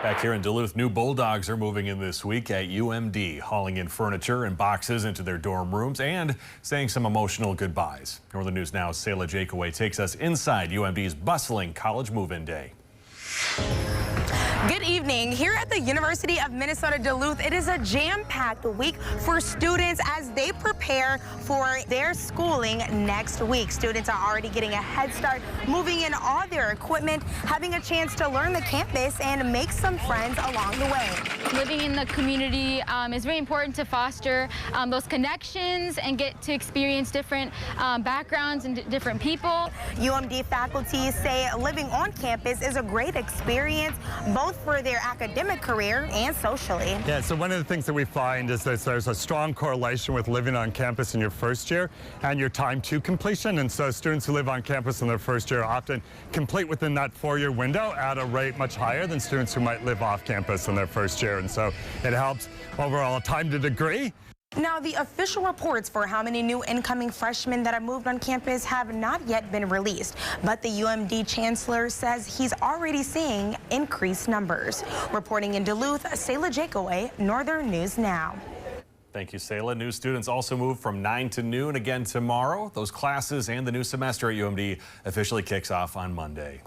Back here in Duluth, new Bulldogs are moving in this week at UMD, hauling in furniture and boxes into their dorm rooms and saying some emotional goodbyes. Northern News Now's Sayla Jakeaway takes us inside UMD's bustling college move-in day. Good evening. Here at the University of Minnesota Duluth, it is a jam-packed week for students as they prepare for their schooling next week. Students are already getting a head start, moving in all their equipment, having a chance to learn the campus and make some friends along the way. Living in the community is very important to foster those connections and get to experience different backgrounds and different people. UMD faculty say living on campus is a great experience, both for their academic career and socially. Yeah, so one of the things that we find is that there's a strong correlation with living on campus in your first year and your time to completion. And so students who live on campus in their first year often complete within that 4-year window at a rate much higher than students who might live off campus in their first year. And so it helps overall time to degree. Now, the official reports for how many new incoming freshmen that have moved on campus have not yet been released, but the UMD chancellor says he's already seeing increased numbers. Reporting in Duluth, Sayla Jakeaway, Northern News Now. Thank you, Sayla. New students also move from 9 to noon again tomorrow. Those classes and the new semester at UMD officially kicks off on Monday.